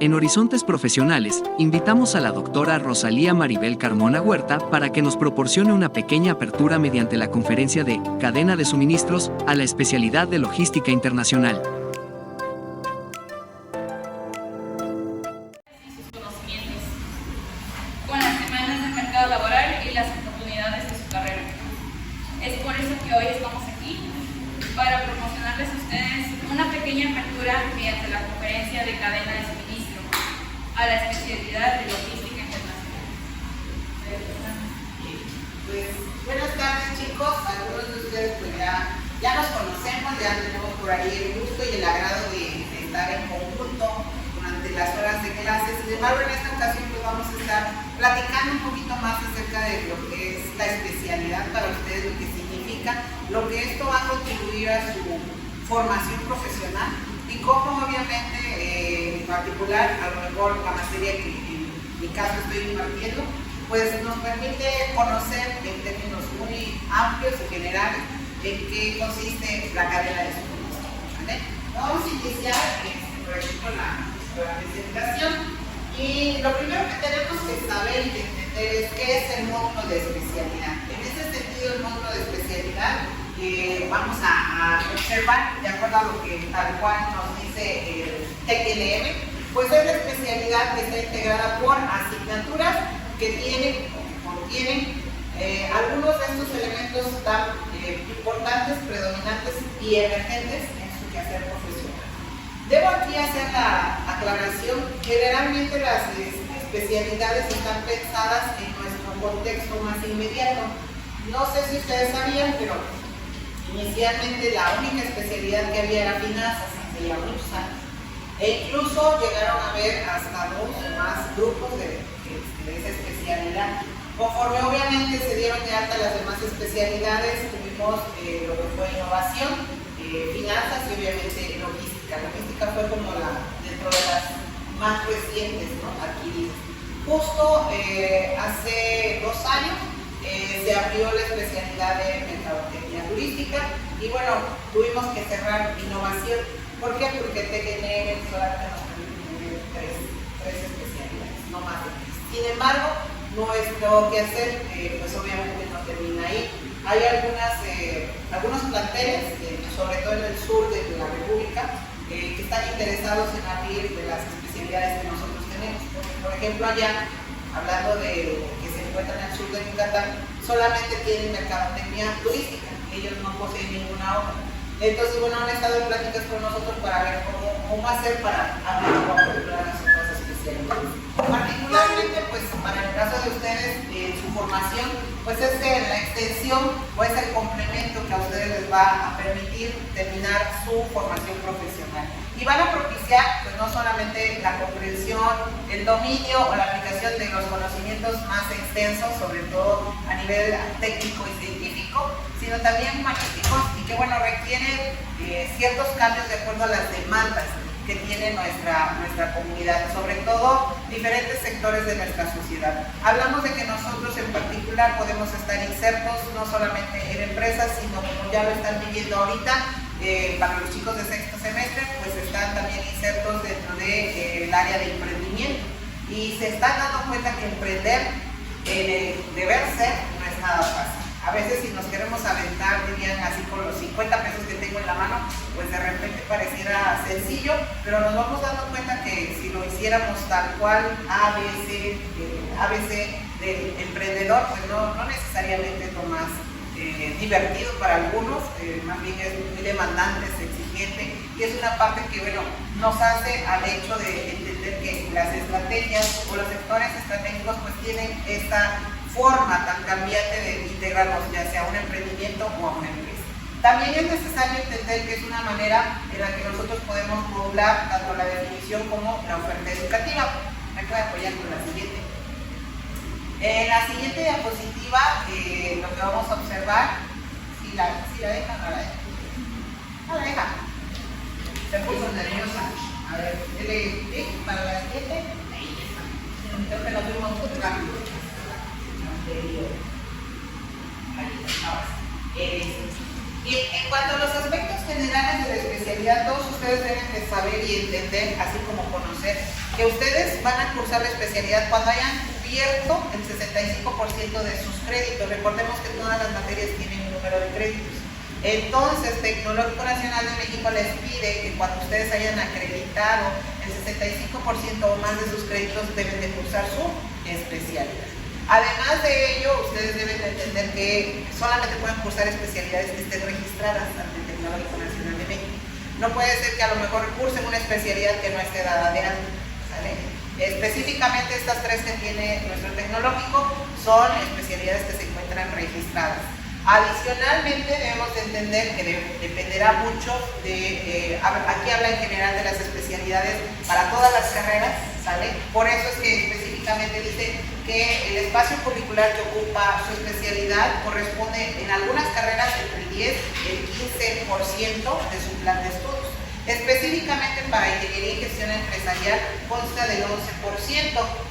En Horizontes Profesionales, invitamos a la doctora Rosalía Maribel Carmona Huerta para que nos proporcione una pequeña apertura mediante la conferencia de Cadena de Suministros a la especialidad de Logística Internacional. Sus conocimientos con las demandas del mercado laboral y las oportunidades de su carrera. Es por eso que hoy estamos aquí, para proporcionarles a ustedes una pequeña apertura mediante la conferencia de cadena de suministro a la especialidad de logística internacional. Pues, buenas tardes, chicos. Algunos de ustedes pues ya nos conocemos, ya tenemos por ahí el gusto y el agrado de estar en conjunto durante las horas de clases. Sin embargo, en esta ocasión pues vamos a estar platicando un poquito más acerca de lo que es la especialidad para ustedes, lo que significa, lo que esto va a contribuir a su formación profesional y cómo obviamente en particular a lo mejor la materia que en mi caso estoy impartiendo pues nos permite conocer en términos muy amplios y generales en qué consiste la cadena de suministro, ¿vale? Vamos a iniciar por aquí con la presentación y lo primero que tenemos que saber y entender es qué es el módulo de especialidad. En ese sentido, el módulo de especialidad vamos a observar, de acuerdo a lo que tal cual nos dice el TEC-LM, pues es la especialidad que está integrada por asignaturas que contienen algunos de estos elementos tan importantes, predominantes y emergentes en su quehacer profesional. Debo aquí hacer la aclaración, generalmente las especialidades están pensadas en nuestro contexto más inmediato. No sé si ustedes sabían, pero inicialmente la única especialidad que había era finanzas, hace ya muchos años. E incluso llegaron a haber hasta 2 o más grupos de esa especialidad. Conforme obviamente se dieron de alta las demás especialidades, tuvimos lo que fue innovación, finanzas y obviamente logística. Logística fue como dentro de las más recientes, ¿no?, adquiridas. Justo hace 2 años se abrió la especialidad de mercadotecnia turística y bueno, tuvimos que cerrar innovación. ¿Por qué? Porque TEC-LM solamente nos permite tener tres especialidades, no más de 3. Sin embargo, nuestro quehacer pues obviamente no termina ahí. Hay algunos planteles, sobre todo en el sur de la República, que están interesados en abrir de las especialidades que nosotros tenemos. Por ejemplo, allá, hablando de que se encuentra en el sur de Yucatán, solamente tienen mercadotecnia turística, ellos no poseen ninguna otra. Entonces, bueno, han estado en pláticas con nosotros para ver cómo hacer para abrir o aperturar las otras especialidades. Particularmente, pues, para el caso de ustedes, su formación, pues es que la extensión o es el complemento que a ustedes les va a permitir terminar su formación profesional. Y van a propiciar, pues, no solamente la comprensión, el dominio o la aplicación de los conocimientos más extensos, sobre todo a nivel técnico y científico, sino también humanísticos y que, bueno, requieren ciertos cambios de acuerdo a las demandas que tiene nuestra comunidad, sobre todo diferentes sectores de nuestra sociedad. Hablamos de que nosotros en particular podemos estar insertos no solamente en empresas, sino como ya lo están viviendo ahorita, para los chicos de 6º semestre, pues están también insertos dentro del área de emprendimiento y se están dando cuenta que emprender deber ser no es nada fácil. A veces si nos queremos aventar, dirían así, con los 50 pesos que tengo en la mano, pues de repente pareciera sencillo, pero nos vamos dando cuenta que si lo hiciéramos tal cual, ABC del emprendedor, pues no necesariamente es lo más divertido para algunos, más bien es muy demandante, es exigente, y es una parte que, bueno, nos hace al hecho de entender que las estrategias o los sectores estratégicos pues tienen esta forma tan cambiante de integrarnos, ya sea a un emprendimiento o a una empresa. También es necesario entender que es una manera en la que nosotros podemos modular tanto la definición como la oferta educativa. Me voy a apoyar con la siguiente. En la siguiente diapositiva, lo que vamos a observar, si la dejan, no la dejan. Se puso nerviosa. A ver, dele clic para la siguiente. Creo que nos fuimos muy rápido. Y en cuanto a los aspectos generales de la especialidad, realidad todos ustedes deben de saber y entender, así como conocer, que ustedes van a cursar la especialidad cuando hayan cubierto el 65% de sus créditos. Recordemos que todas las materias tienen un número de créditos. Entonces, Tecnológico Nacional de México les pide que cuando ustedes hayan acreditado el 65% o más de sus créditos, deben de cursar su especialidad. Además de ello, ustedes deben de entender que solamente pueden cursar especialidades que estén registradas ante el Tecnológico Nacional de México. No puede ser que a lo mejor cursen una especialidad que no esté dada de antes, ¿sale? Específicamente estas tres que tiene nuestro tecnológico son especialidades que se encuentran registradas. Adicionalmente debemos de entender que dependerá mucho de, aquí habla en general de las especialidades para todas las carreras, ¿sale? Por eso es que específicamente dice que el espacio curricular que ocupa su especialidad corresponde en algunas carreras entre el 10 y el 15% de su plan de estudios. Específicamente para Ingeniería y Gestión Empresarial consta del 11%,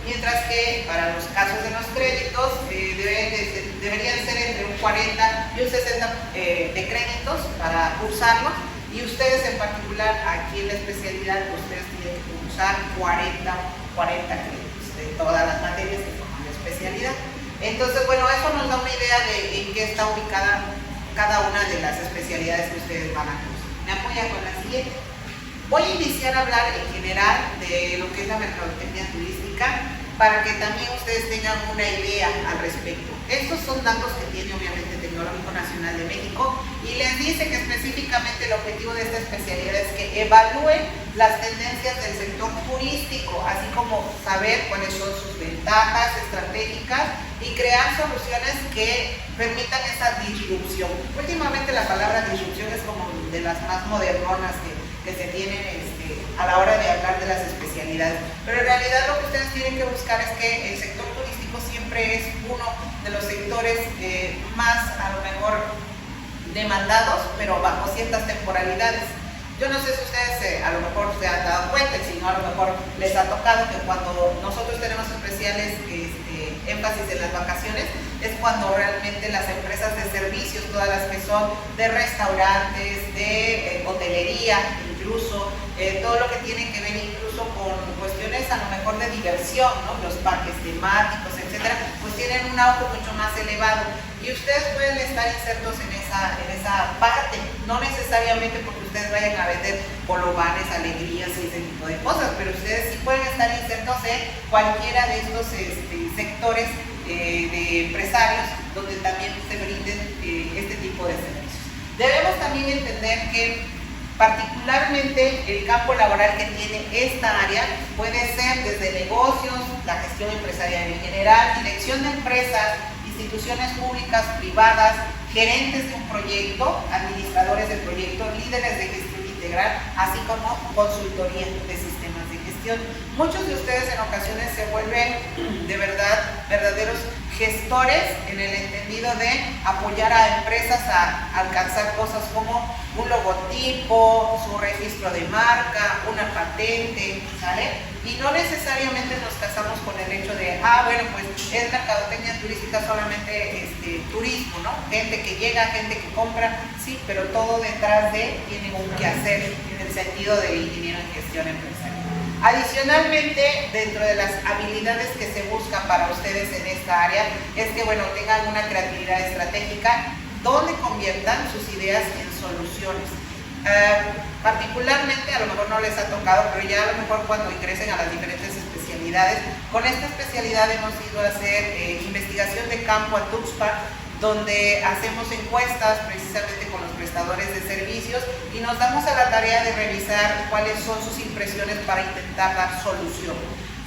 mientras que para los casos de los créditos deberían ser entre un 40 y un 60 de créditos para cursarlos, y ustedes en particular aquí en la especialidad ustedes tienen que cursar 40 créditos de todas las materias que forman la especialidad. Entonces, bueno, eso nos da una idea de en qué está ubicada cada una de las especialidades que ustedes van a cursar. ¿Me apoya con la siguiente? Voy a iniciar a hablar en general de lo que es la mercadotecnia turística para que también ustedes tengan una idea al respecto. Estos son datos que tiene obviamente el Tecnológico Nacional de México y les dice que específicamente el objetivo de esta especialidad es que evalúen las tendencias del sector turístico, así como saber cuáles son sus ventajas estratégicas y crear soluciones que permitan esa disrupción. Últimamente la palabra disrupción es como de las más modernonas que se tienen a la hora de hablar de las especialidades, pero en realidad lo que ustedes tienen que buscar es que el sector turístico siempre es uno de los sectores más a lo mejor demandados, pero bajo ciertas temporalidades. Yo no sé si ustedes a lo mejor se han dado cuenta, y si no a lo mejor les ha tocado que cuando nosotros tenemos especiales énfasis en las vacaciones, es cuando realmente las empresas de servicios, todas las que son de restaurantes, de hotelería, incluso todo lo que tiene que ver incluso con cuestiones a lo mejor de diversión, ¿no? Los parques temáticos, etcétera, pues tienen un auge mucho más elevado y ustedes pueden estar insertos en esa parte, no necesariamente porque ustedes vayan a vender bolovanes, alegrías y ese tipo de cosas, pero ustedes sí pueden estar insertos en cualquiera de estos sectores de empresarios donde también se brinden este tipo de servicios. Debemos también entender que particularmente el campo laboral que tiene esta área puede ser desde negocios, la gestión empresarial en general, dirección de empresas, instituciones públicas, privadas, gerentes de un proyecto, administradores del proyecto, líderes de gestión integral, así como consultoría de sistemas de gestión. Muchos de ustedes en ocasiones se vuelven de verdad verdaderos gestores en el entendido de apoyar a empresas a alcanzar cosas como un logotipo, su registro de marca, una patente, ¿sale? Y no necesariamente nos casamos con el hecho de, bueno, pues es mercadotecnia turística solamente turismo, ¿no? Gente que llega, gente que compra, sí, pero todo detrás de tiene un quehacer en el sentido de ingeniero en gestión empresarial. Adicionalmente, dentro de las habilidades que se buscan para ustedes en esta área, es que, bueno, tengan una creatividad estratégica donde conviertan sus ideas en soluciones. Particularmente, a lo mejor no les ha tocado, pero ya a lo mejor cuando ingresen a las diferentes especialidades, con esta especialidad hemos ido a hacer investigación de campo a Tuxpan, donde hacemos encuestas precisamente con los prestadores de servicios y nos damos a la tarea de revisar cuáles son sus impresiones para intentar dar solución.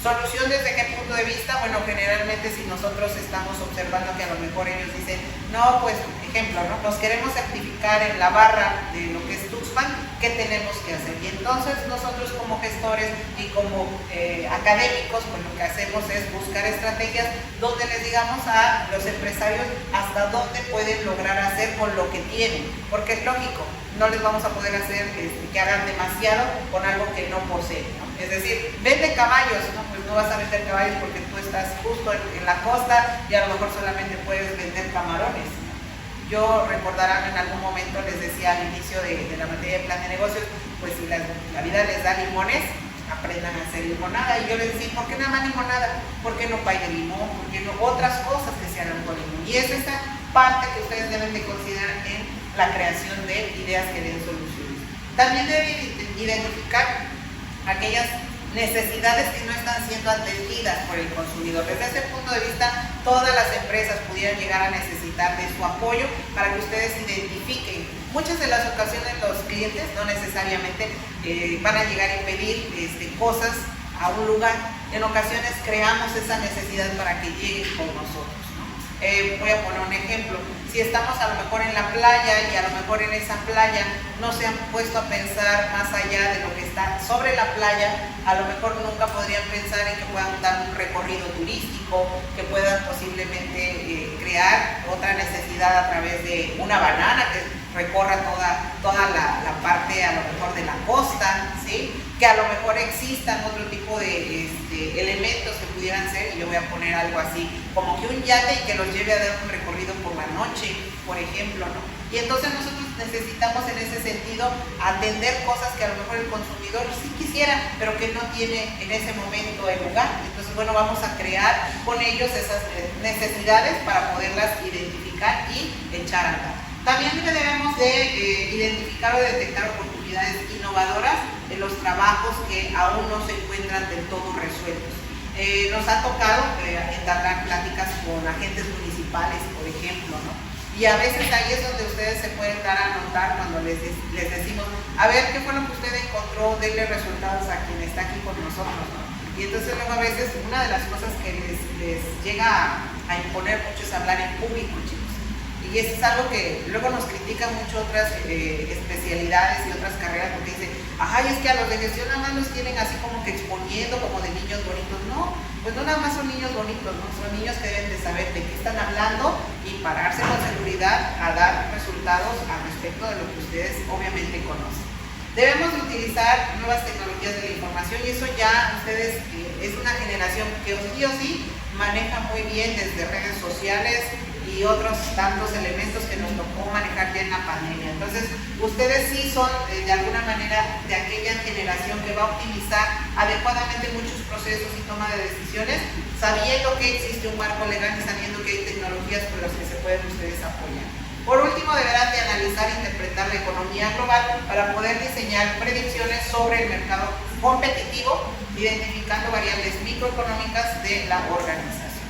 ¿Solución desde qué punto de vista? Bueno, generalmente si nosotros estamos observando que a lo mejor ellos dicen, no, pues, ejemplo, ¿no? Nos queremos certificar en la barra de lo que es Tuxpan, ¿qué tenemos que hacer? Y entonces nosotros como gestores y como académicos, pues lo que hacemos es buscar estrategias donde les digamos a los empresarios hasta dónde pueden lograr hacer con lo que tienen, porque es lógico, no les vamos a poder hacer que hagan demasiado con algo que no poseen, ¿no? Es decir, vende caballos, ¿no? Pues no vas a vender caballos porque tú estás justo en la costa y a lo mejor solamente puedes vender camarones, ¿no? Yo recordarán en algún momento les decía al inicio de la materia de plan de negocios pues si la vida les da limones, aprendan a hacer limonada. Y yo les decía, ¿por qué nada más limonada? ¿Por qué no pay de limón? ¿Por qué no otras cosas que se hagan con limón? Y es esa parte que ustedes deben de considerar en la creación de ideas que den soluciones. También deben identificar aquellas necesidades que no están siendo atendidas por el consumidor. Desde ese punto de vista, todas las empresas pudieran llegar a necesitar de su apoyo para que ustedes identifiquen. Muchas de las ocasiones los clientes no necesariamente van a llegar y pedir cosas a un lugar. En ocasiones creamos esa necesidad para que lleguen con nosotros, ¿no? Voy a poner un ejemplo. Si estamos a lo mejor en la playa y a lo mejor en esa playa no se han puesto a pensar más allá de lo que está sobre la playa, a lo mejor nunca podrían pensar en que puedan dar un recorrido turístico, que puedan posiblemente crear otra necesidad a través de una banana que recorra toda la parte a lo mejor de la costa, ¿sí? Que a lo mejor existan otro tipo de elementos que pudieran ser, y yo voy a poner algo así, como que un yate y que los lleve a dar un recorrido por la noche, por ejemplo, ¿no? Y entonces nosotros necesitamos en ese sentido atender cosas que a lo mejor el consumidor sí quisiera, pero que no tiene en ese momento el lugar. Entonces, bueno, vamos a crear con ellos esas necesidades para poderlas identificar y echar a andar. También debemos de identificar o detectar oportunidades innovadoras en los trabajos que aún no se encuentran del todo resueltos. Nos ha tocado entablar pláticas con agentes municipales, por ejemplo, ¿no? Y a veces ahí es donde ustedes se pueden dar a notar cuando les decimos, a ver, ¿qué fue lo que usted encontró? Denle resultados a quien está aquí con nosotros, ¿no? Y entonces luego a veces una de las cosas que les llega a imponer mucho es hablar en público, chicos. Y eso es algo que luego nos critican mucho otras especialidades y otras carreras, porque dicen, ay, es que a los de gestión nada más los tienen así como que exponiendo como de niños bonitos. No, pues no nada más son niños bonitos, ¿no? Son niños que deben de saber de qué están hablando y pararse con seguridad a dar resultados al respecto de lo que ustedes obviamente conocen. Debemos de utilizar nuevas tecnologías de la información, y eso ya ustedes, es una generación que sí o sí maneja muy bien desde redes sociales y otros tantos elementos que nos tocó manejar ya en la pandemia. Entonces, ustedes sí son de alguna manera de aquella generación que va a optimizar adecuadamente muchos procesos y toma de decisiones, sabiendo que existe un marco legal y sabiendo que hay tecnologías con las que se pueden ustedes apoyar. Por último, deberán de analizar e interpretar la economía global para poder diseñar predicciones sobre el mercado competitivo, identificando variables microeconómicas de la organización.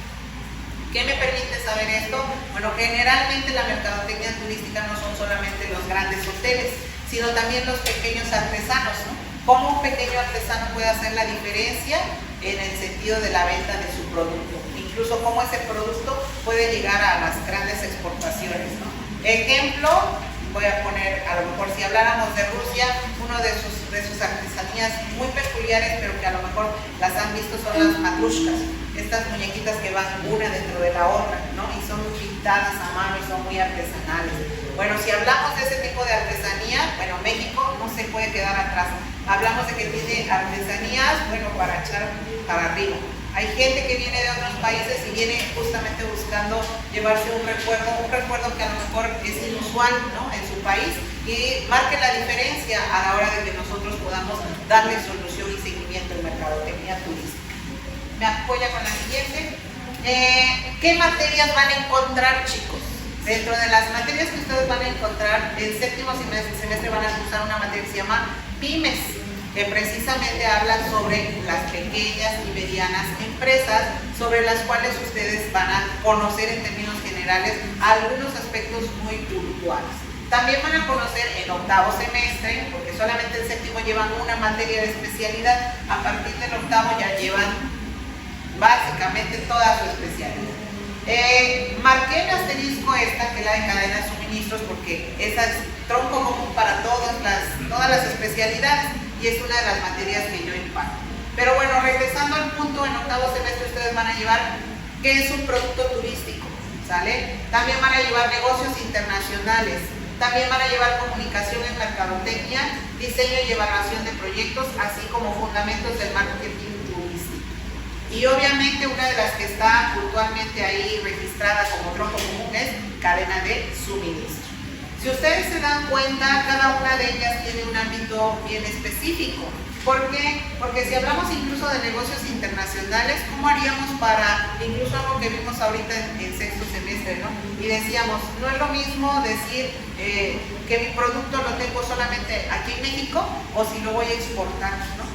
¿Qué me permite saber esto? Bueno, generalmente la mercadotecnia turística no son solamente los grandes hoteles, sino también los pequeños artesanos, ¿no? ¿Cómo un pequeño artesano puede hacer la diferencia en el sentido de la venta de su producto? Incluso cómo ese producto puede llegar a las grandes exportaciones, ¿no? Ejemplo, voy a poner, a lo mejor si habláramos de Rusia, uno de sus artesanías muy peculiares, pero que a lo mejor las han visto, son las matrushkas, estas muñequitas que van una dentro de la otra, ¿no? Y son pintadas a mano y son muy artesanales. Bueno, si hablamos de ese tipo de artesanía, bueno, México no se puede quedar atrás. Hablamos de que tiene artesanías, bueno, para echar para arriba. Hay gente que viene de otros países y viene justamente buscando llevarse un recuerdo que a lo mejor es inusual, ¿no?, en su país, y marque la diferencia a la hora de que nosotros podamos darle solución y seguimiento al mercadotecnia turística. ¿Me apoya con la siguiente? ¿Qué materias van a encontrar, chicos? Dentro de las materias que ustedes van a encontrar, el séptimo semestre van a cursar una materia que se llama Pymes, que precisamente hablan sobre las pequeñas y medianas empresas, sobre las cuales ustedes van a conocer en términos generales algunos aspectos muy puntuales. También van a conocer en octavo semestre, porque solamente el séptimo llevan una materia de especialidad, a partir del octavo ya llevan básicamente toda su especialidad. Marqué en asterisco esta, que es la de cadena de suministros, porque esa es tronco común para todas las especialidades, y es una de las materias que yo imparto. Pero bueno, regresando al punto, en octavo semestre ustedes van a llevar qué es un producto turístico, ¿sale? También van a llevar negocios internacionales, también van a llevar comunicación en mercadotecnia, diseño y evaluación de proyectos, así como fundamentos del marketing turístico. Y obviamente una de las que está puntualmente ahí registrada como tronco común es cadena de suministro. Si ustedes se dan cuenta, cada una de ellas tiene un ámbito bien específico. ¿Por qué? Porque si hablamos incluso de negocios internacionales, ¿cómo haríamos para, incluso algo que vimos ahorita en sexto semestre, ¿no? Y decíamos, no es lo mismo decir que mi producto lo tengo solamente aquí en México o si lo voy a exportar, ¿no?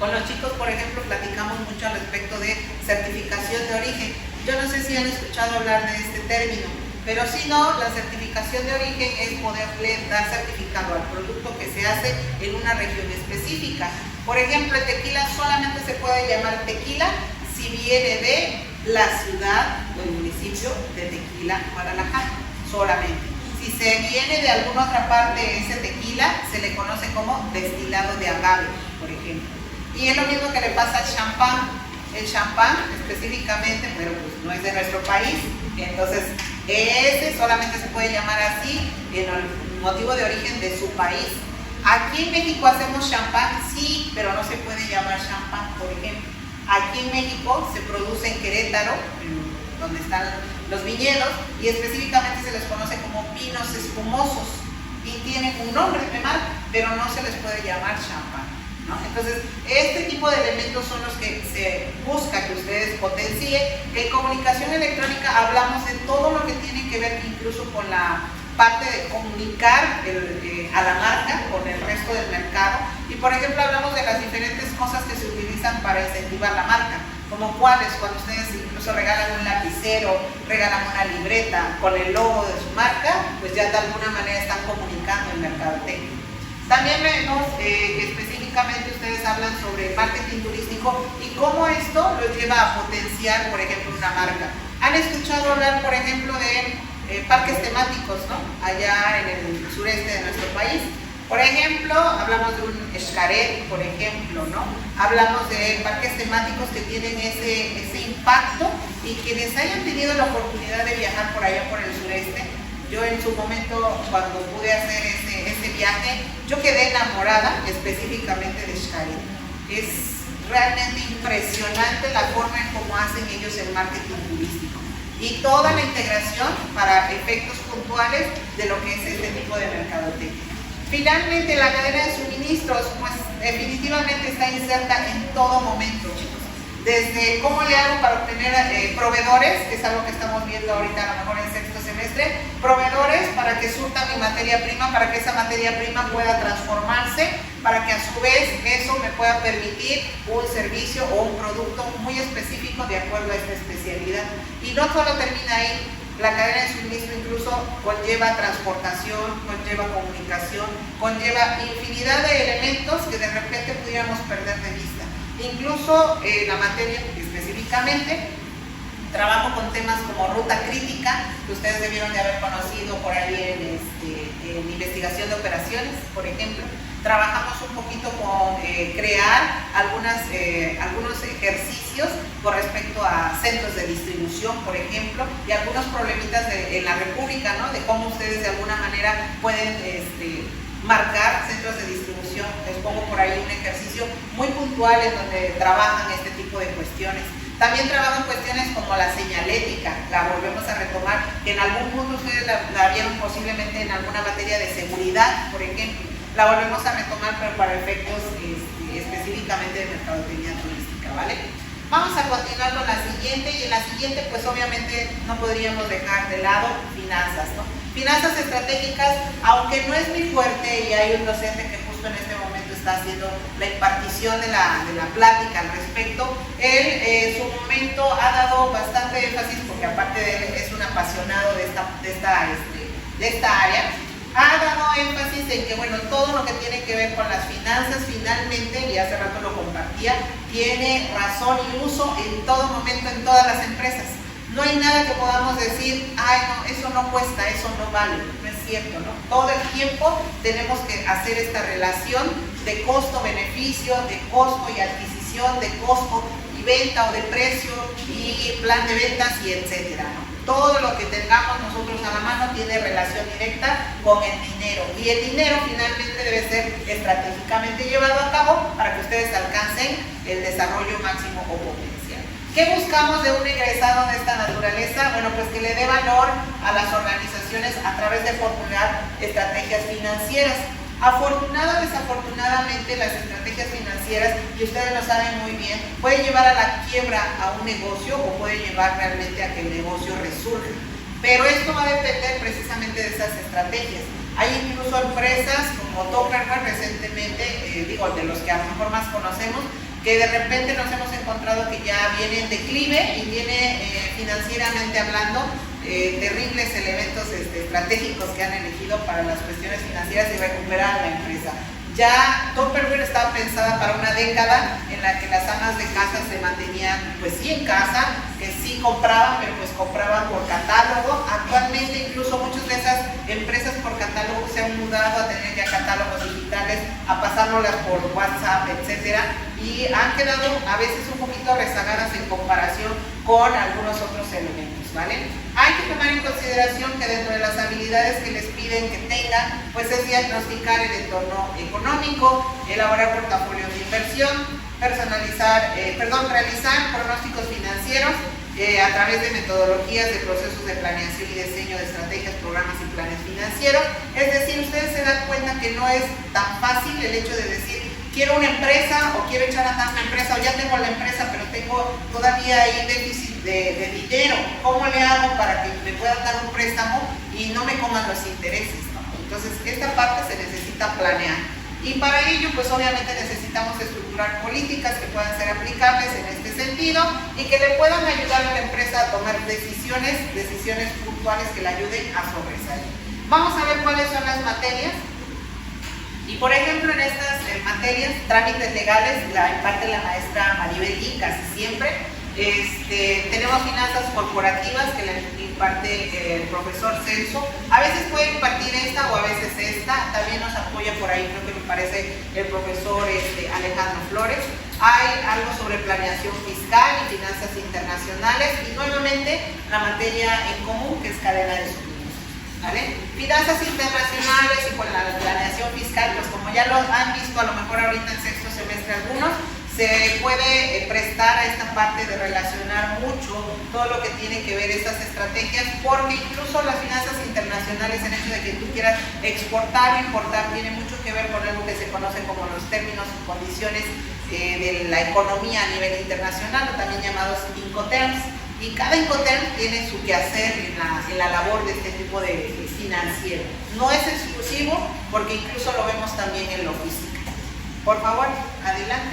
Con los chicos, por ejemplo, platicamos mucho al respecto de certificación de origen. Yo no sé si han escuchado hablar de este término, pero si no, la certificación de origen es poderle dar certificado al producto que se hace en una región específica. Por ejemplo, el tequila solamente se puede llamar tequila si viene de la ciudad o el municipio de Tequila, Guadalajara, solamente. Si se viene de alguna otra parte ese tequila, se le conoce como destilado de agave, por ejemplo. Y es lo mismo que le pasa al champán. El champán específicamente, pero pues no es de nuestro país, entonces ese solamente se puede llamar así en el motivo de origen de su país. Aquí en México hacemos champán, sí, pero no se puede llamar champán, por ejemplo. Aquí en México se produce en Querétaro, donde están los viñedos, y específicamente se les conoce como vinos espumosos y tienen un nombre de marca, pero no se les puede llamar champán, ¿no? Entonces, este tipo de elementos son los que se busca que ustedes potencien. En comunicación electrónica hablamos de todo lo que tiene que ver incluso con la parte de comunicar a la marca con el resto del mercado. Y por ejemplo, hablamos de las diferentes cosas que se utilizan para incentivar la marca, como cuáles, cuando ustedes incluso regalan un lapicero, regalan una libreta con el logo de su marca, pues ya de alguna manera están comunicando el mercadotecnia. También vemos que específicamente ustedes hablan sobre marketing turístico y cómo esto los lleva a potenciar, por ejemplo, una marca. ¿Han escuchado hablar, por ejemplo, de parques temáticos, ¿no? Allá en el sureste de nuestro país? Por ejemplo, hablamos de un Xcaret, por ejemplo, ¿no? Hablamos de parques temáticos que tienen ese impacto, y quienes hayan tenido la oportunidad de viajar por allá por el sureste, yo en su momento, cuando pude hacer ese viaje, yo quedé enamorada específicamente de Xcaret. Es realmente impresionante la forma en cómo hacen ellos el marketing turístico y toda la integración para efectos puntuales de lo que es este tipo de mercadotecnia. Finalmente, la cadena de suministros, pues definitivamente está inserta en todo momento, chicos. Desde cómo le hago para obtener proveedores, que es algo que estamos viendo ahorita a lo mejor en sexto semestre, proveedores para que surta mi materia prima, para que esa materia prima pueda transformarse, para que a su vez eso me pueda permitir un servicio o un producto muy específico de acuerdo a esta especialidad. Y no solo termina ahí. La cadena de suministro incluso conlleva transportación, conlleva comunicación, conlleva infinidad de elementos que de repente pudiéramos perder de vista. Incluso la materia específicamente, trabajo con temas como ruta crítica, que ustedes debieron de haber conocido por ahí en investigación de operaciones, por ejemplo. Trabajamos un poquito con crear algunos ejercicios con respecto a centros de distribución, por ejemplo, y algunos problemitas en la República, ¿no? De cómo ustedes de alguna manera pueden marcar centros de distribución. Les pongo por ahí un ejercicio muy puntual en donde trabajan este tipo de cuestiones. También trabajan cuestiones como la señalética, la volvemos a retomar, que en algún punto ustedes la vieron posiblemente en alguna materia de seguridad, por ejemplo. La volvemos a retomar, pero para efectos específicamente de mercadotecnia turística, ¿vale? Vamos a continuar con la siguiente, y en la siguiente pues obviamente no podríamos dejar de lado finanzas, ¿no? Finanzas estratégicas, aunque no es muy fuerte, y hay un docente que justo en este momento está haciendo la impartición de la plática al respecto, él en su momento ha dado bastante énfasis, porque aparte de él es un apasionado de esta área, ha dado énfasis en que, bueno, todo lo que tiene que ver con las finanzas, finalmente, y hace rato lo compartía, tiene razón y uso en todo momento, en todas las empresas. No hay nada que podamos decir, ay, no, eso no cuesta, eso no vale. No es cierto, ¿no? Todo el tiempo tenemos que hacer esta relación de costo-beneficio, de costo y adquisición, de costo y venta, o de precio y plan de ventas, y etcétera, ¿no? Todo lo que tengamos nosotros a la mano tiene relación directa con el dinero, y el dinero finalmente debe ser estratégicamente llevado a cabo para que ustedes alcancen el desarrollo máximo o potencial. ¿Qué buscamos de un egresado de esta naturaleza? Bueno, pues que le dé valor a las organizaciones a través de formular estrategias financieras. Afortunado o desafortunadamente, las estrategias financieras, y ustedes lo saben muy bien, pueden llevar a la quiebra a un negocio o pueden llevar realmente a que el negocio resurja. Pero esto va a depender precisamente de esas estrategias. Hay incluso empresas como Tupperware recientemente, de los que a lo mejor más conocemos, que de repente nos hemos encontrado que ya viene en declive y viene financieramente hablando terribles elementos estratégicos que han elegido para las cuestiones financieras y recuperar la empresa. Ya Tupperware estaba pensada para una década en la que las amas de casa se mantenían pues sí en casa, que sí compraban, pero pues compraban por catálogo. Actualmente incluso muchas de esas empresas por catálogo se han mudado a tener ya catálogos digitales, a pasárnoslas por WhatsApp, etcétera, y han quedado a veces un poquito rezagadas en comparación con algunos otros elementos, ¿vale? Hay que tomar en consideración que dentro de las habilidades que les piden que tengan, pues es diagnosticar el entorno económico, elaborar portafolios de inversión, realizar pronósticos financieros a través de metodologías de procesos de planeación y diseño de estrategias, programas y planes financieros. Es decir, ustedes se dan cuenta que no es tan fácil el hecho de decir quiero una empresa o quiero echar a andar una empresa o ya tengo la empresa pero tengo todavía ahí déficit de dinero. ¿Cómo le hago para que me puedan dar un préstamo y no me coman los intereses, ¿no? Entonces esta parte se necesita planear y para ello pues obviamente necesitamos estructurar políticas que puedan ser aplicables en este sentido y que le puedan ayudar a la empresa a tomar decisiones puntuales que le ayuden a sobresalir. Vamos a ver cuáles son las materias. Y por ejemplo, en estas materias, trámites legales, la imparte la maestra Maribel y casi siempre. Tenemos finanzas corporativas que la imparte el profesor Celso. A veces puede impartir esta o a veces esta. También nos apoya por ahí, creo que me parece, el profesor Alejandro Flores. Hay algo sobre planeación fiscal y finanzas internacionales. Y nuevamente la materia en común, que es cadena de suministro. ¿Vale? Finanzas internacionales y con la planeación fiscal, pues como ya lo han visto a lo mejor ahorita en sexto semestre algunos, se puede prestar a esta parte de relacionar mucho todo lo que tiene que ver estas estrategias, porque incluso las finanzas internacionales, en hecho de que tú quieras exportar o importar, tiene mucho que ver con algo que se conoce como los términos y condiciones de la economía a nivel internacional, o también llamados Incoterms. Y cada Incoterm tiene su quehacer en la labor de este tipo de financiero. No es exclusivo porque incluso lo vemos también en logística. Por favor, adelante.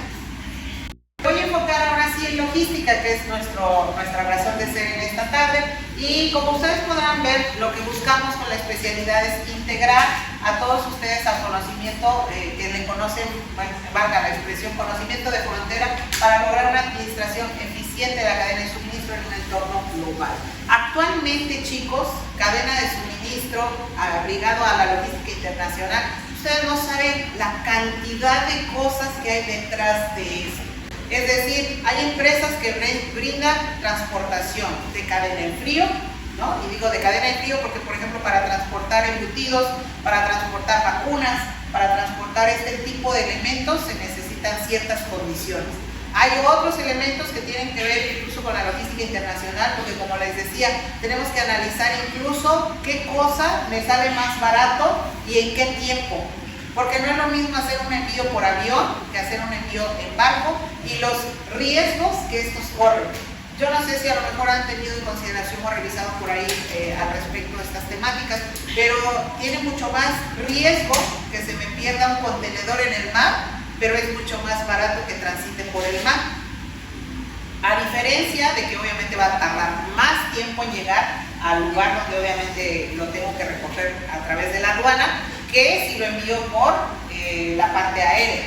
Voy a enfocar ahora sí en logística, que es nuestra razón de ser en esta tarde. Y como ustedes podrán ver, lo que buscamos con la especialidad es integrar a todos ustedes al conocimiento que le conocen, valga la expresión, conocimiento de frontera, para lograr una administración eficiente de la cadena de suministro en un entorno global. Actualmente, chicos, cadena de suministro ligado a la logística internacional, ustedes no saben la cantidad de cosas que hay detrás de eso. Es decir, hay empresas que brindan transportación de cadena en frío, ¿no? Y digo de cadena en frío porque, por ejemplo, para transportar embutidos, para transportar vacunas, para transportar este tipo de elementos se necesitan ciertas condiciones. Hay otros elementos que tienen que ver incluso con la logística internacional, porque como les decía, tenemos que analizar incluso qué cosa me sale más barato y en qué tiempo. Porque no es lo mismo hacer un envío por avión que hacer un envío en barco y los riesgos que estos corren. Yo no sé si a lo mejor han tenido en consideración o revisado por ahí al respecto de estas temáticas, pero tiene mucho más riesgo que se me pierda un contenedor en el mar, pero es mucho más barato que transite por el mar. A diferencia de que obviamente va a tardar más tiempo en llegar al lugar donde obviamente lo tengo que recoger a través de la aduana, que si lo envío por la parte aérea.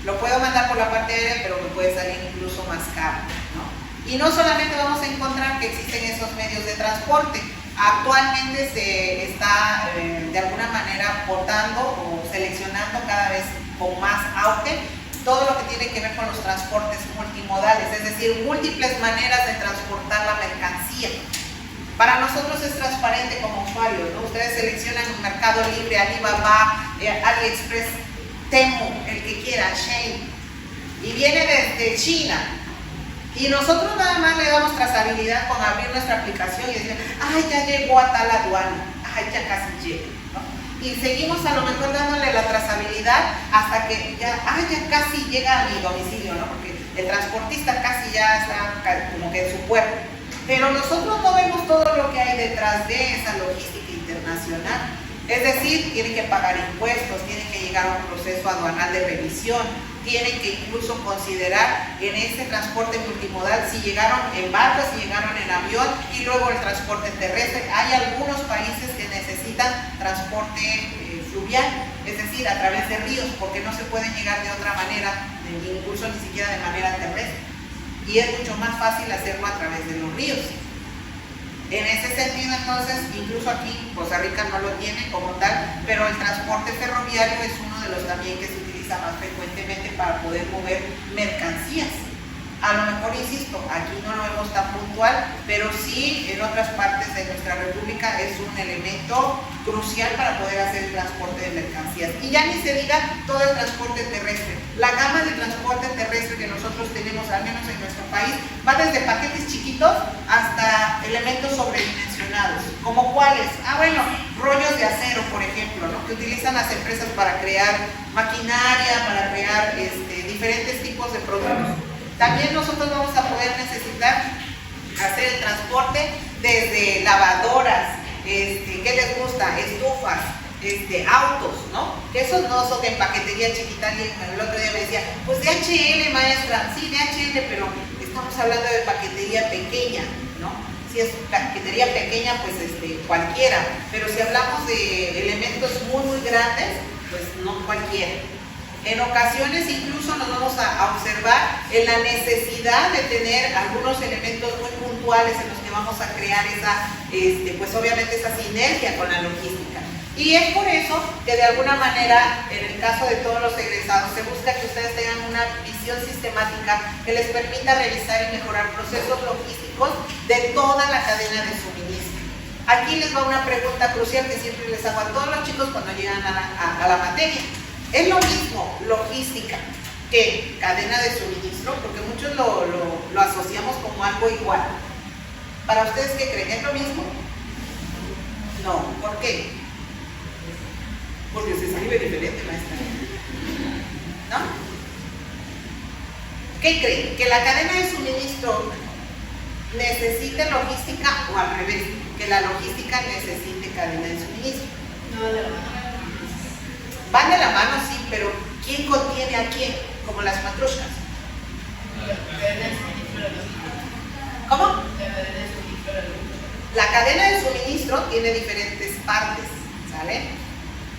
Lo puedo mandar por la parte aérea, pero me puede salir incluso más caro, ¿no? Y no solamente vamos a encontrar que existen esos medios de transporte. Actualmente se está de alguna manera votando o seleccionando cada vez con más auge todo lo que tiene que ver con los transportes multimodales, es decir, múltiples maneras de transportar la mercancía. Para nosotros es transparente como usuarios, ¿no? Ustedes seleccionan Mercado Libre, Alibaba, AliExpress, Temu, el que quiera, Shein, y viene desde China. Y nosotros nada más le damos trazabilidad con abrir nuestra aplicación y decir, ay, ya llegó a tal aduana, ay, ya casi llega, ¿no? Y seguimos a lo mejor dándole la trazabilidad hasta que ya, ay, ya casi llega a mi domicilio, ¿no? Porque el transportista casi ya está como que en su puerto. Pero nosotros no vemos todo lo que hay detrás de esa logística internacional. Es decir, tienen que pagar impuestos, tienen que llegar a un proceso aduanal de revisión, tienen que incluso considerar en este transporte multimodal si llegaron en barco, si llegaron en avión y luego el transporte terrestre. Hay algunos países que necesitan transporte fluvial, es decir, a través de ríos, porque no se puede llegar de otra manera, incluso ni siquiera de manera terrestre. Y es mucho más fácil hacerlo a través de los ríos. En ese sentido, entonces, incluso aquí Costa Rica no lo tiene como tal, pero el transporte ferroviario es uno de los también que se utiliza más frecuentemente para poder mover mercancías. A lo mejor, insisto, aquí no lo vemos tan puntual, pero sí en otras partes de nuestra república es un elemento crucial para poder hacer el transporte de mercancías. Y ya ni se diga todo el transporte terrestre. La gama de transporte terrestre que nosotros tenemos, al menos en nuestro país, va desde paquetes chiquitos hasta elementos sobredimensionados. ¿Como cuáles? Bueno, rollos de acero, por ejemplo, ¿no? Que utilizan las empresas para crear maquinaria, para crear diferentes tipos de productos. También nosotros vamos a poder necesitar hacer el transporte desde lavadoras, ¿qué les gusta? Estufas, autos, ¿no? Que esos no son de paquetería chiquita. El otro día me decía, pues DHL, maestra, sí, DHL, pero estamos hablando de paquetería pequeña, ¿no? Si es paquetería pequeña, pues cualquiera, pero si hablamos de elementos muy, muy grandes, pues no cualquiera. En ocasiones incluso nos vamos a observar en la necesidad de tener algunos elementos muy puntuales en los que vamos a crear esa, pues obviamente esa sinergia con la logística. Y es por eso que de alguna manera, en el caso de todos los egresados, se busca que ustedes tengan una visión sistemática que les permita realizar y mejorar procesos logísticos de toda la cadena de suministro. Aquí les va una pregunta crucial que siempre les hago a todos los chicos cuando llegan a la materia. ¿Es lo mismo logística que cadena de suministro? Porque muchos lo asociamos como algo igual. ¿Para ustedes qué creen? ¿Es lo mismo? No. ¿Por qué? Porque se escribe diferente, maestra. ¿No? ¿Qué creen? ¿Que la cadena de suministro necesite logística o al revés? Que la logística necesite cadena de suministro. No, de la mano. Van de la mano, sí, pero ¿quién contiene a quién? Como las matrushkas. ¿Cómo? La cadena de suministro tiene diferentes partes, ¿sale?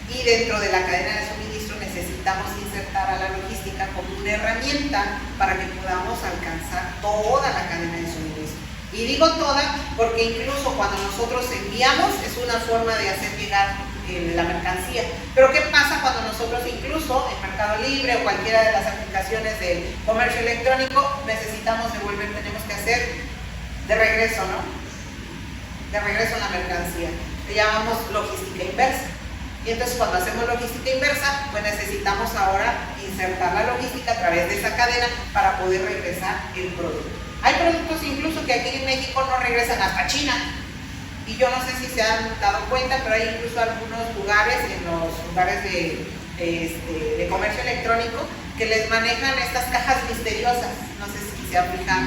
Y dentro de la cadena de suministro necesitamos insertar a la logística como una herramienta para que podamos alcanzar toda la cadena de suministro. Y digo toda porque incluso cuando nosotros enviamos es una forma de hacer llegar la mercancía. Pero ¿qué pasa cuando nosotros incluso en Mercado Libre o cualquiera de las aplicaciones de comercio electrónico necesitamos devolver, tenemos que hacer de regreso, ¿no? De regreso la mercancía. Le llamamos logística inversa. Y entonces cuando hacemos logística inversa, pues necesitamos ahora insertar la logística a través de esa cadena para poder regresar el producto. Hay productos incluso que aquí en México no regresan hasta China. Y yo no sé si se han dado cuenta, pero hay incluso algunos lugares, en los lugares de comercio electrónico, que les manejan estas cajas misteriosas, no sé si se han fijado.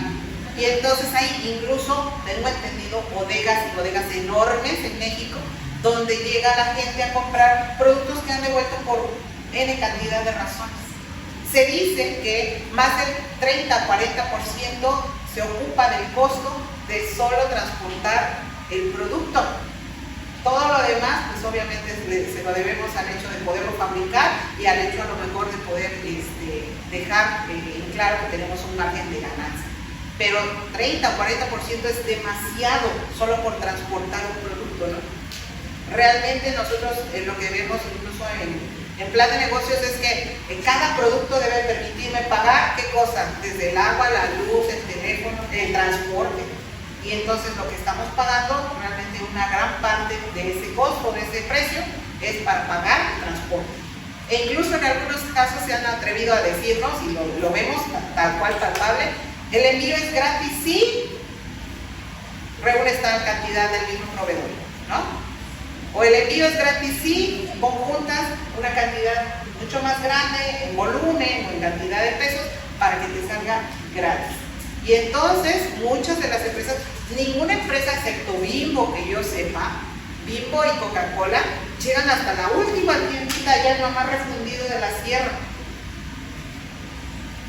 Y entonces hay incluso, tengo entendido, bodegas y bodegas enormes en México, donde llega la gente a comprar productos que han devuelto por N cantidad de razones. Se dice que más del 30-40% se ocupa del costo de solo transportar el producto. Todo lo demás, pues obviamente se lo debemos al hecho de poderlo fabricar y al hecho a lo mejor de poder dejar en claro que tenemos un margen de ganancia. Pero 30 o 40% es demasiado solo por transportar un producto, ¿no? Realmente nosotros lo que vemos incluso en plan de negocios es que cada producto debe permitirme pagar, ¿qué cosa? Desde el agua, la luz, el teléfono, el transporte. Y entonces lo que estamos pagando, realmente una gran parte de ese costo, de ese precio, es para pagar el transporte. E incluso en algunos casos se han atrevido a decirnos, y lo vemos tal cual palpable, El envío es gratis si reúne esta cantidad del mismo proveedor, ¿no? O el envío es gratis si conjuntas una cantidad mucho más grande en volumen o en cantidad de pesos para que te salga gratis. Y entonces muchas de las empresas, ninguna empresa excepto Bimbo que yo sepa, Bimbo y Coca-Cola, llegan hasta la última tiendita allá en lo más refundido de la sierra.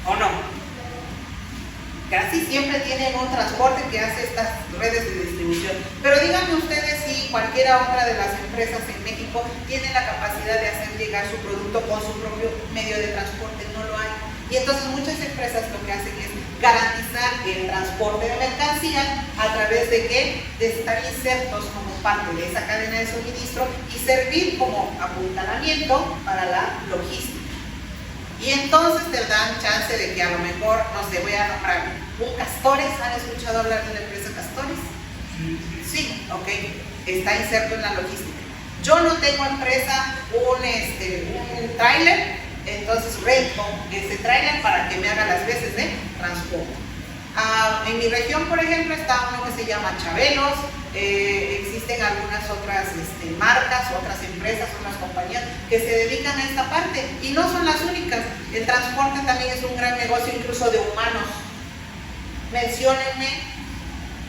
¿O no? Casi siempre tienen un transporte que hace estas redes de distribución. Pero díganme ustedes si cualquiera otra de las empresas en México tiene la capacidad de hacer llegar su producto con su propio medio de transporte. No lo hay. Y entonces muchas empresas lo que hacen es garantizar el transporte de mercancía a través de ¿qué? De estar insertos como parte de esa cadena de suministro y servir como apuntalamiento para la logística. Y entonces te dan chance de que a lo mejor, no sé, voy a nombrar un Castores. ¿Han escuchado hablar de la empresa Castores? Sí, ok. Está inserto en la logística. Yo no tengo empresa, un tráiler, entonces rento ese tráiler para que me haga las veces de transporte. En mi región, por ejemplo, está uno que se llama Chabelos. Existen algunas otras marcas, otras empresas, otras compañías que se dedican a esta parte y no son las únicas. El transporte también es un gran negocio, incluso de humanos. Menciónenme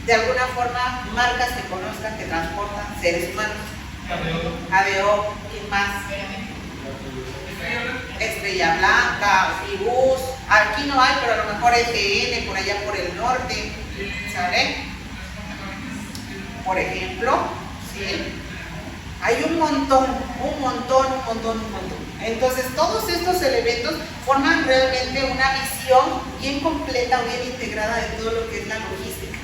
de alguna forma marcas que conozcan que transportan seres humanos. ADO, ¿quién más? Estrella Blanca, Fribus. Aquí no hay, pero a lo mejor ETN por allá por el norte, ¿sale? Por ejemplo, ¿sí? Hay un montón. Entonces, todos estos elementos forman realmente una visión bien completa, bien integrada de todo lo que es la logística.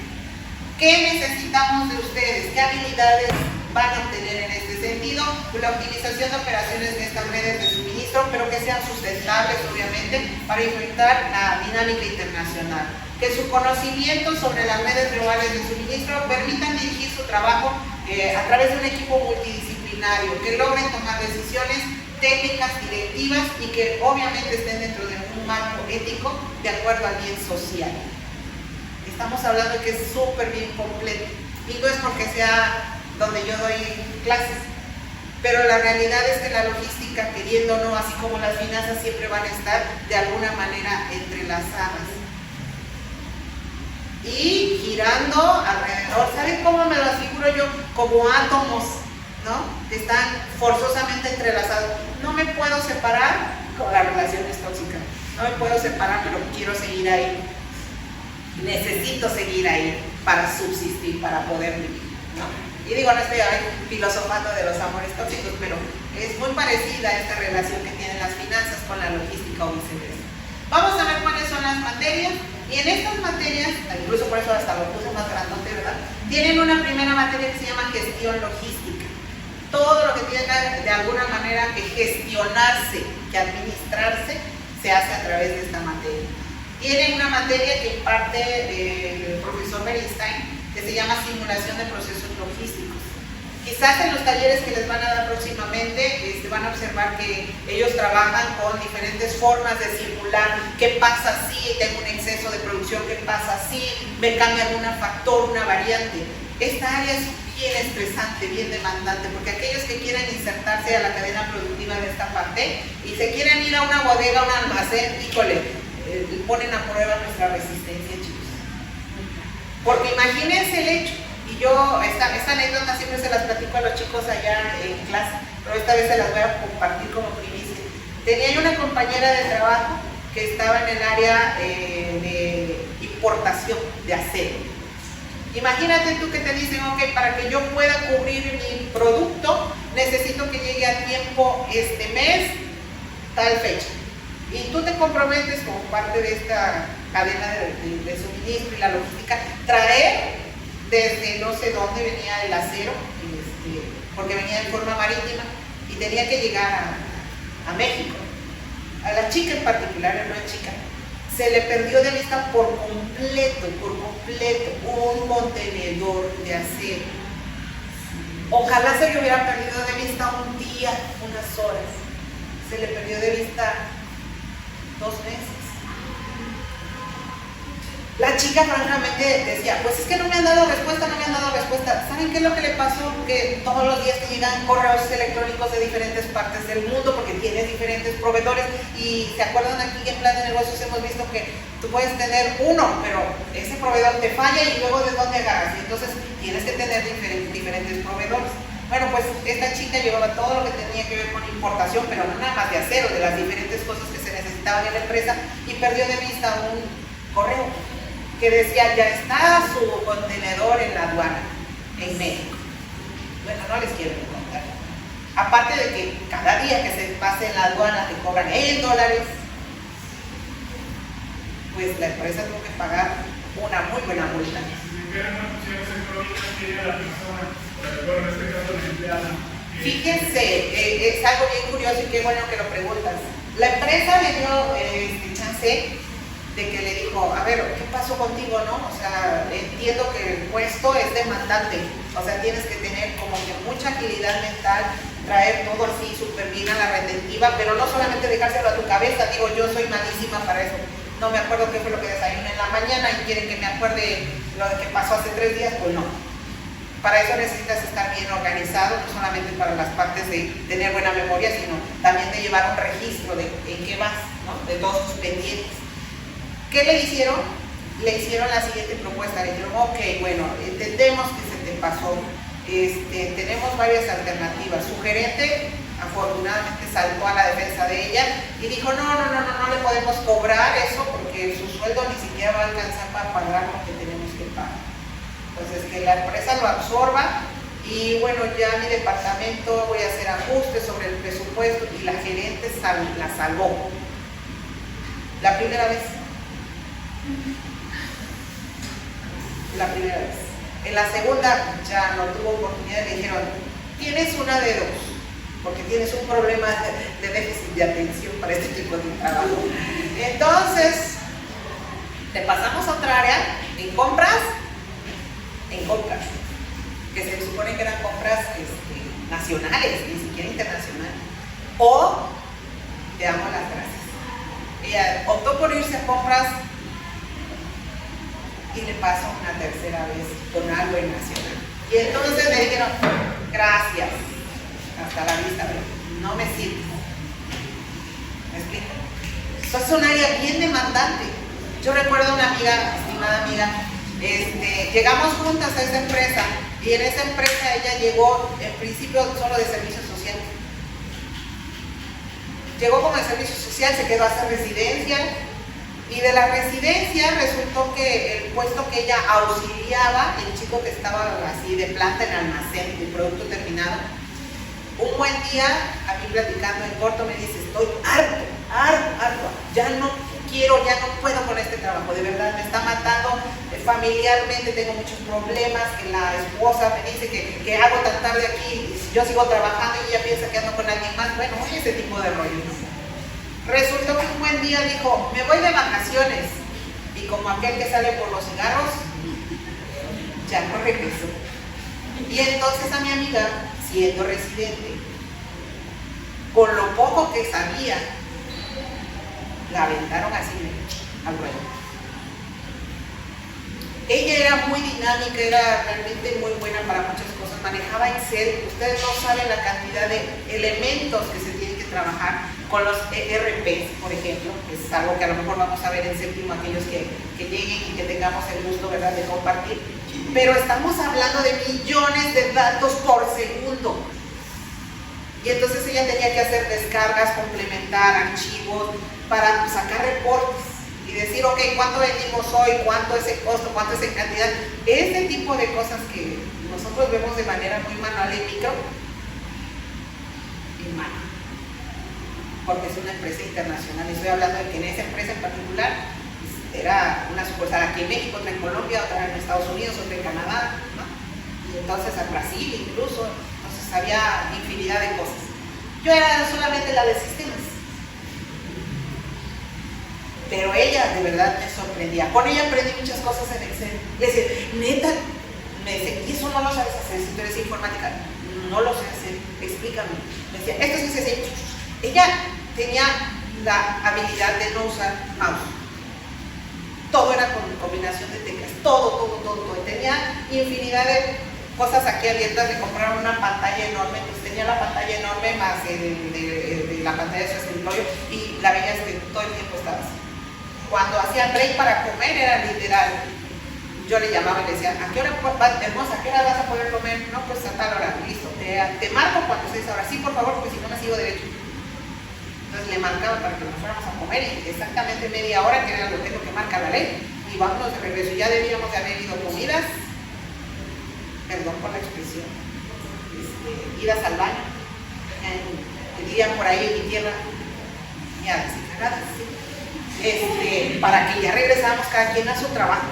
¿Qué necesitamos de ustedes? ¿Qué habilidades van a obtener en este sentido? Pues la optimización de operaciones de estas redes de suministro, pero que sean sustentables, obviamente, para enfrentar la dinámica internacional. Que su conocimiento sobre las redes globales de suministro permitan dirigir su trabajo a través de un equipo multidisciplinario, que logren tomar decisiones técnicas, directivas y que obviamente estén dentro de un marco ético de acuerdo al bien social. Estamos hablando de que es súper bien completo y no es porque sea donde yo doy clases, pero la realidad es que la logística, queriendo o no, así como las finanzas, siempre van a estar de alguna manera entrelazadas y girando alrededor. ¿Saben cómo me las figuro yo? Como átomos, ¿no? Que están forzosamente entrelazados. No me puedo separar con las relaciones tóxicas, no me puedo separar, pero quiero seguir ahí. Necesito seguir ahí para subsistir, para poder vivir, ¿no? Y digo, no estoy filosofando de los amores tóxicos, pero es muy parecida esta relación que tienen las finanzas con la logística o viceversa. Vamos a ver cuáles son las materias. Y en estas materias, incluso por eso hasta lo puse más grandote, ¿verdad? Tienen una primera materia que se llama gestión logística. Todo lo que tiene de alguna manera que gestionarse, que administrarse, se hace a través de esta materia. Tienen una materia que imparte el profesor Beristain, que se llama simulación de procesos logísticos. Quizás en los talleres que les van a dar próximamente van a observar que ellos trabajan con diferentes formas de simular qué pasa si tengo un exceso de producción, qué pasa si me cambia algún factor, una variante. Esta área es bien estresante, bien demandante, porque aquellos que quieren insertarse a la cadena productiva de esta parte y se quieren ir a una bodega, a un almacén, híjole, ponen a prueba nuestra resistencia, chicos. Porque imagínense el hecho. Y yo, esta anécdota siempre se las platico a los chicos allá en clase, pero esta vez se las voy a compartir como primicia. Tenía yo una compañera de trabajo que estaba en el área de importación de acero. Imagínate tú que te dicen, ok, para que yo pueda cubrir mi producto, necesito que llegue a tiempo este mes, tal fecha. Y tú te comprometes como parte de esta cadena de suministro y la logística, traer desde no sé dónde venía el acero, porque venía de forma marítima y tenía que llegar a México. A la chica en particular, no es chica, se le perdió de vista por completo un contenedor de acero. Ojalá se le hubiera perdido de vista un día, unas horas. Se le perdió de vista 2 meses. La chica francamente decía, pues es que no me han dado respuesta, no me han dado respuesta. ¿Saben qué es lo que le pasó? Que todos los días te llegan correos electrónicos de diferentes partes del mundo porque tienes diferentes proveedores y se acuerdan aquí en Plan de Negocios hemos visto que tú puedes tener uno, pero ese proveedor te falla y luego de dónde agarras. Y entonces tienes que tener diferentes proveedores. Bueno, pues esta chica llevaba todo lo que tenía que ver con importación, pero no nada más de acero, de las diferentes cosas que se necesitaban en la empresa y perdió de vista un correo que decía, ya está su contenedor en la aduana, en México. Bueno, no les quiero contar. Aparte de que cada día que se pase en la aduana te cobran en dólares, pues la empresa tuvo que pagar una muy buena multa. Fíjense, es algo bien curioso y qué bueno que lo preguntas. La empresa le dio chance de que le dijo, a ver, ¿qué pasó contigo, no? O sea, entiendo que el puesto es demandante, o sea, tienes que tener como que mucha agilidad mental, traer todo así súper bien a la retentiva, pero no solamente dejárselo a tu cabeza, digo, yo soy malísima para eso, no me acuerdo qué fue lo que desayuné en la mañana y quieren que me acuerde lo que pasó hace 3 días, pues no. Para eso necesitas estar bien organizado, no solamente para las partes de tener buena memoria, sino también de llevar un registro de en qué vas, ¿no? De todos tus pendientes. ¿Qué le hicieron? Le hicieron la siguiente propuesta, le dijeron, ok, bueno, entendemos que se te pasó, tenemos varias alternativas. Su gerente afortunadamente saltó a la defensa de ella y dijo, no le podemos cobrar eso porque su sueldo ni siquiera va a alcanzar para pagar lo que tenemos que pagar. Entonces, que la empresa lo absorba y bueno, ya mi departamento voy a hacer ajustes sobre el presupuesto y la gerente la salvó. La primera vez. La primera vez. En la segunda ya no tuvo oportunidad, le dijeron, tienes una de dos, porque tienes un problema de déficit de atención para este tipo de trabajo. Entonces, te pasamos a otra área, en compras, que se supone que eran compras nacionales, ni siquiera internacionales, o te damos las gracias. Ella optó por irse a compras y le pasó una tercera vez con algo en nacional. Y entonces me dijeron, gracias, hasta la vista, no me sirve. ¿Me explico? Eso es un área bien demandante. Yo recuerdo una amiga, estimada amiga, llegamos juntas a esa empresa y en esa empresa ella llegó en principio solo de servicio social. Llegó como de servicio social, se quedó a hacer residencia y de la residencia resultó que el puesto que ella auxiliaba, el chico que estaba así de planta en almacén, de producto terminado, un buen día, a mí platicando en corto me dice, estoy harto, ya no quiero, ya no puedo con este trabajo, de verdad me está matando familiarmente, tengo muchos problemas, que la esposa me dice que hago tan tarde aquí, y yo sigo trabajando y ella piensa que ando con alguien más, bueno, ese tipo de rollos. Resultó que un buen día dijo, me voy de vacaciones, y como aquel que sale por los cigarros, ya no regresó. Y entonces a mi amiga, siendo residente, con lo poco que sabía, la aventaron así al ruedo. Ella era muy dinámica, era realmente muy buena para muchas cosas, manejaba Excel, ustedes no saben la cantidad de elementos que se tienen que trabajar con los ERPs, por ejemplo, que es algo que a lo mejor vamos a ver en séptimo aquellos que lleguen y que tengamos el gusto, ¿verdad?, de compartir, pero estamos hablando de millones de datos por segundo. Y entonces ella tenía que hacer descargas, complementar archivos para sacar reportes y decir, ok, ¿cuánto vendimos hoy? ¿Cuánto es el costo? ¿Cuánto es en cantidad? Este tipo de cosas que nosotros vemos de manera muy manual y micro, y mano, porque es una empresa internacional. Estoy hablando de que en esa empresa en particular era una sucursal aquí en México, otra en Colombia, otra en Estados Unidos, otra en Canadá, ¿no? Y entonces en Brasil incluso. Había infinidad de cosas. Yo era solamente la de sistemas. Pero ella de verdad me sorprendía. Con ella aprendí muchas cosas en Excel. Le decía, neta, me dice, ¿y eso no lo sabes hacer? Si tú eres informática, no lo sé hacer, explícame. Me decía, esto sí se hace. Ella tenía la habilidad de no usar mouse. todo era con combinación de teclas, todo. Tenía infinidad de cosas aquí abiertas. Le compraron una pantalla enorme, pues tenía la pantalla enorme más de la pantalla de su escritorio y la veías que todo el tiempo estaba así. Cuando hacía break para comer era literal. Yo le llamaba y le decía, ¿a qué hora, hermosa, a qué hora vas a poder comer? No, pues a tal hora, listo, te marco cuando estés ahora, sí, por favor, porque si no me sigo derecho. Entonces le marcaba para que nos fuéramos a comer y exactamente media hora, que era lo que marca la ley, y vámonos de regreso. Ya debíamos de haber ido comidas, perdón por la expresión, idas al baño, dirían por ahí en mi tierra, ya desencargadas, ¿sí? Para que ya regresáramos cada quien a su trabajo.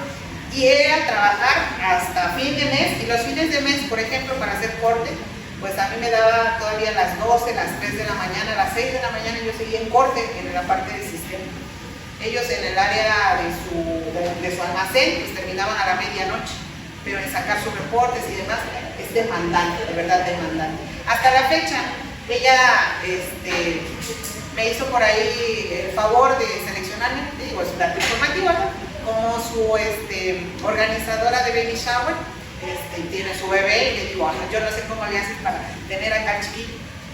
Y era trabajar hasta fin de mes, y los fines de mes, por ejemplo, para hacer corte, pues a mí me daba todavía las 12, las 3 de la mañana, las 6 de la mañana yo seguía en corte en la parte del sistema. Ellos en el área de su almacén, pues terminaban a la medianoche, pero en sacar sus reportes y demás, es demandante, de verdad demandante. Hasta la fecha, ella me hizo por ahí el favor de seleccionarme, digo, es un dato informativo, ¿no? Como su organizadora de baby shower, tiene su bebé, y le digo, yo no sé cómo le haces para tener acá chiquito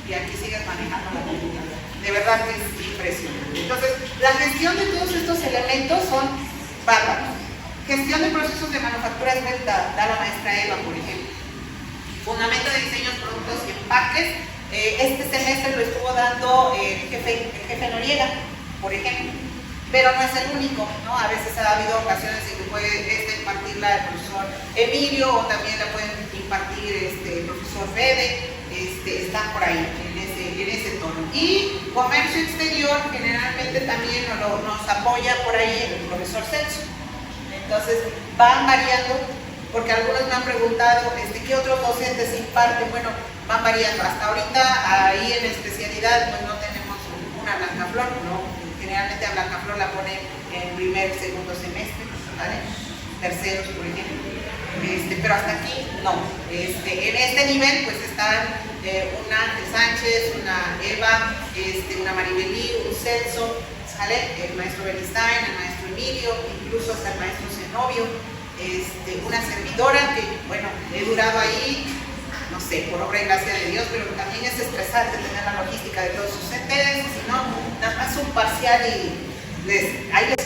y aquí sigues manejando la computadora. De verdad que es impresionante. Entonces, la gestión de todos estos elementos son bárbaros. Gestión de procesos de manufactura da la maestra Eva, por ejemplo. Fundamento de diseños, productos y empaques. Este semestre lo estuvo dando el jefe Noriega, por ejemplo. Pero no es el único, ¿no? A veces ha habido ocasiones en que puede impartirla el profesor Emilio, o también la pueden impartir el profesor Fede, están por ahí, en ese tono. Y comercio exterior generalmente también nos apoya por ahí el profesor Celso. Entonces van variando, porque algunos me han preguntado, ¿qué otros docentes imparten? Bueno, van variando. Hasta ahorita, ahí en especialidad, pues no tenemos una Blancaflor, ¿no? Generalmente a Blancaflor la ponen en primer, segundo semestre, ¿vale? Terceros, por ejemplo. Pero hasta aquí no. En este nivel pues están una Ángel Sánchez, una Eva, una Maribelí, un Celso, ¿sale? El maestro Beristain, el maestro Emilio, incluso hasta el maestro Zenobio, una servidora que, bueno, he durado ahí, no sé, por obra y gracia de Dios, pero también es estresante tener la logística de todos sus CTs, si no, nada más un parcial y ahí les